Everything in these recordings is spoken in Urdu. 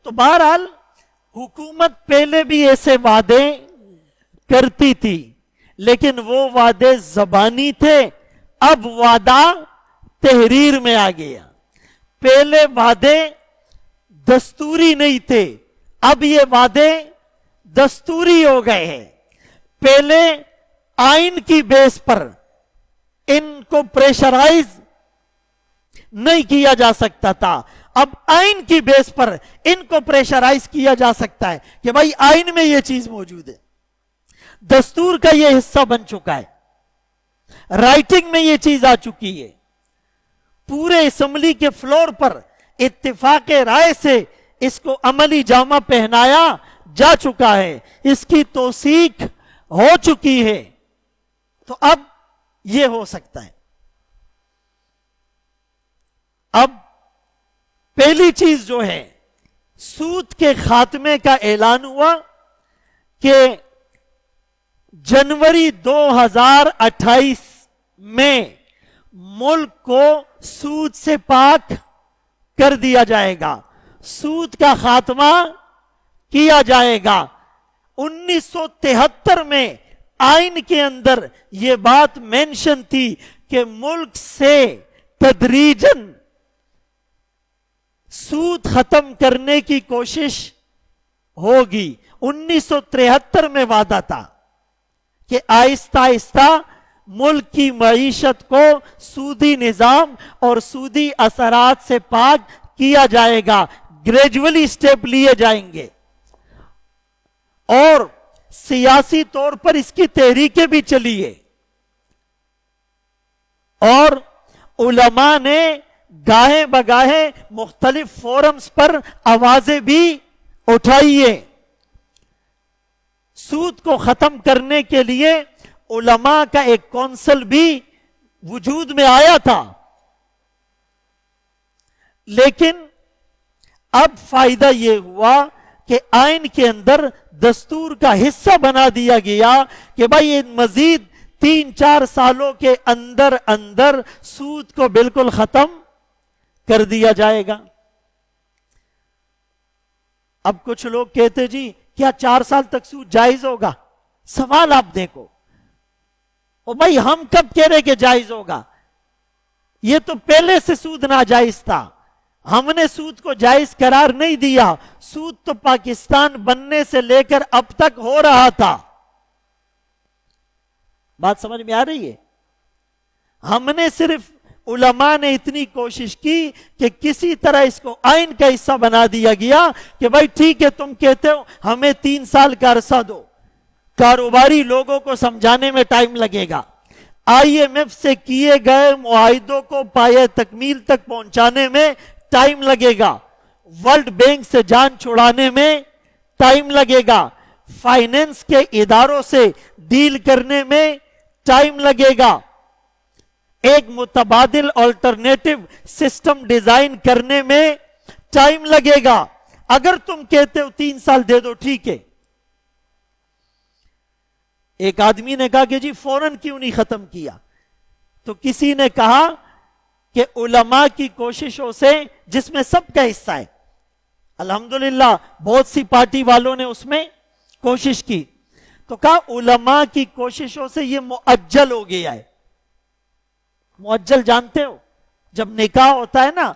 تو بہرحال حکومت پہلے بھی ایسے وعدے کرتی تھی، لیکن وہ وعدے زبانی تھے، اب وعدہ تحریر میں آ گیا۔ پہلے وعدے دستوری نہیں تھے، اب یہ وعدے دستوری ہو گئے ہیں۔ پہلے آئین کی بیس پر ان کو پریشرائز نہیں کیا جا سکتا تھا، اب آئین کی بیس پر ان کو پریشرائز کیا جا سکتا ہے کہ بھائی آئین میں یہ چیز موجود ہے، دستور کا یہ حصہ بن چکا ہے، رائٹنگ میں یہ چیز آ چکی ہے، پورے اسمبلی کے فلور پر اتفاق رائے سے اس کو عملی جامہ پہنایا جا چکا ہے، اس کی توثیق ہو چکی ہے، تو اب یہ ہو سکتا ہے۔ اب پہلی چیز جو ہے، سود کے خاتمے کا اعلان ہوا کہ جنوری 2028 میں ملک کو سود سے پاک کر دیا جائے گا، سود کا خاتمہ کیا جائے گا۔ 1973 میں آئین کے اندر یہ بات مینشن تھی کہ ملک سے تدریجاً سود ختم کرنے کی کوشش ہوگی۔ 1973 میں وعدہ تھا کہ آہستہ آہستہ ملک کی معیشت کو سودی نظام اور سودی اثرات سے پاک کیا جائے گا، گریجولی سٹیپ لیے جائیں گے، اور سیاسی طور پر اس کی تحریکیں بھی چلی ہے، اور علماء نے گاہے بگاہے مختلف فورمز پر آوازیں بھی اٹھائی ہے۔ سود کو ختم کرنے کے لیے علماء کا ایک کونسل بھی وجود میں آیا تھا، لیکن اب فائدہ یہ ہوا کہ آئین کے اندر دستور کا حصہ بنا دیا گیا کہ بھائی مزید 3-4 سالوں کے اندر اندر سود کو بالکل ختم کر دیا جائے گا۔ اب کچھ لوگ کہتے جی کیا 4 سال تک سود جائز ہوگا؟ سوال آپ دیکھو، او بھائی ہم کب کہہ رہے کہ جائز ہوگا؟ یہ تو پہلے سے سود ناجائز تھا، ہم نے سود کو جائز قرار نہیں دیا، سود تو پاکستان بننے سے لے کر اب تک ہو رہا تھا۔ بات سمجھ میں آ رہی ہے؟ ہم نے صرف علماء نے اتنی کوشش کی کہ کسی طرح اس کو آئین کا حصہ بنا دیا گیا کہ بھائی ٹھیک ہے، تم کہتے ہو ہمیں 3 سال کا عرصہ دو، کاروباری لوگوں کو سمجھانے میں ٹائم لگے گا، IMF سے کیے گئے معاہدوں کو پایہ تکمیل تک پہنچانے میں ٹائم لگے گا، ورلڈ بینک سے جان چھڑانے میں ٹائم لگے گا، فائنینس کے اداروں سے ڈیل کرنے میں ٹائم لگے گا، ایک متبادل آلٹرنیٹو سسٹم ڈیزائن کرنے میں ٹائم لگے گا۔ اگر تم کہتے ہو 3 سال دے دو ٹھیک ہے۔ ایک آدمی نے کہا کہ جی فوراً کیوں نہیں ختم کیا؟ تو کسی نے کہا کہ علماء کی کوششوں سے، جس میں سب کا حصہ ہے، الحمدللہ بہت سی پارٹی والوں نے اس میں کوشش کی، تو کہا علماء کی کوششوں سے یہ مؤجل ہو گیا ہے۔ مؤجل جانتے ہو؟ جب نکاح ہوتا ہے نا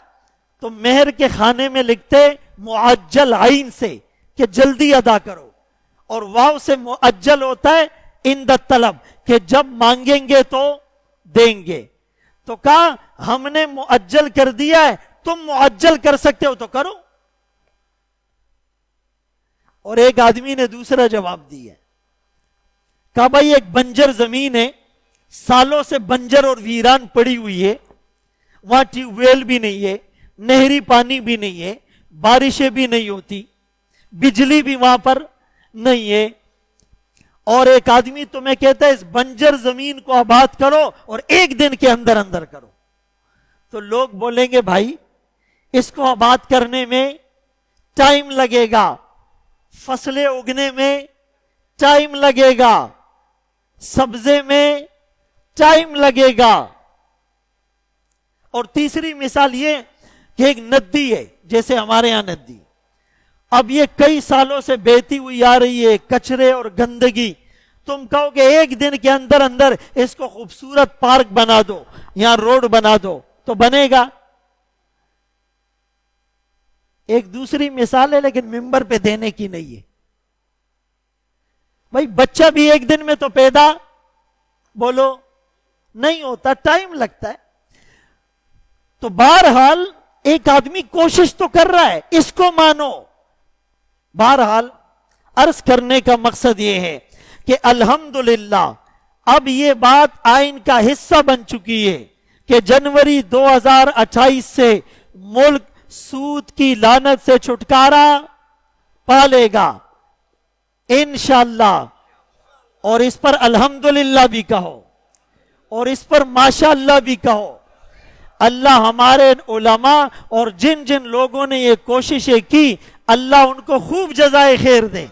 تو مہر کے خانے میں لکھتے معجل عین سے کہ جلدی ادا کرو، اور واو سے مؤجل ہوتا ہے ان دا طلب کہ جب مانگیں گے تو دیں گے۔ تو کہا ہم نے مؤجل کر دیا ہے، تم مؤجل کر سکتے ہو تو کرو۔ اور ایک آدمی نے دوسرا جواب دیا، کہا بھائی ایک بنجر زمین ہے، سالوں سے بنجر اور ویران پڑی ہوئی ہے، وہاں ٹیوب ویل بھی نہیں ہے، نہری پانی بھی نہیں ہے، بارشیں بھی نہیں ہوتی، بجلی بھی وہاں پر نہیں ہے، اور ایک آدمی تمہیں کہتا ہے اس بنجر زمین کو آباد کرو اور 1 دن کے اندر اندر کرو، تو لوگ بولیں گے بھائی اس کو آباد کرنے میں ٹائم لگے گا، فصلیں اگنے میں ٹائم لگے گا، سبزے میں ٹائم لگے گا۔ اور تیسری مثال یہ کہ ایک ندی ہے، جیسے ہمارے ہاں ندی، اب یہ کئی سالوں سے بہتی ہوئی آ رہی ہے کچرے اور گندگی، تم کہو کہ ایک دن کے اندر اندر اس کو خوبصورت پارک بنا دو، یہاں روڈ بنا دو، تو بنے گا؟ ایک دوسری مثال ہے لیکن ممبر پہ دینے کی نہیں ہے۔ بھائی بچہ بھی ایک دن میں تو پیدا بولو نہیں ہوتا، ٹائم لگتا ہے۔ تو بہرحال ایک آدمی کوشش تو کر رہا ہے، اس کو مانو۔ بہرحال عرض کرنے کا مقصد یہ ہے کہ الحمدللہ اب یہ بات آئین کا حصہ بن چکی ہے کہ جنوری 2028 سے ملک سود کی لعنت سے چھٹکارا پا لے گا انشاءاللہ، اور اس پر الحمدللہ بھی کہو اور اس پر ماشاءاللہ بھی کہو۔ اللہ ہمارے علماء اور جن جن لوگوں نے یہ کوششیں کی، اللہ ان کو خوب جزائے خیر دے۔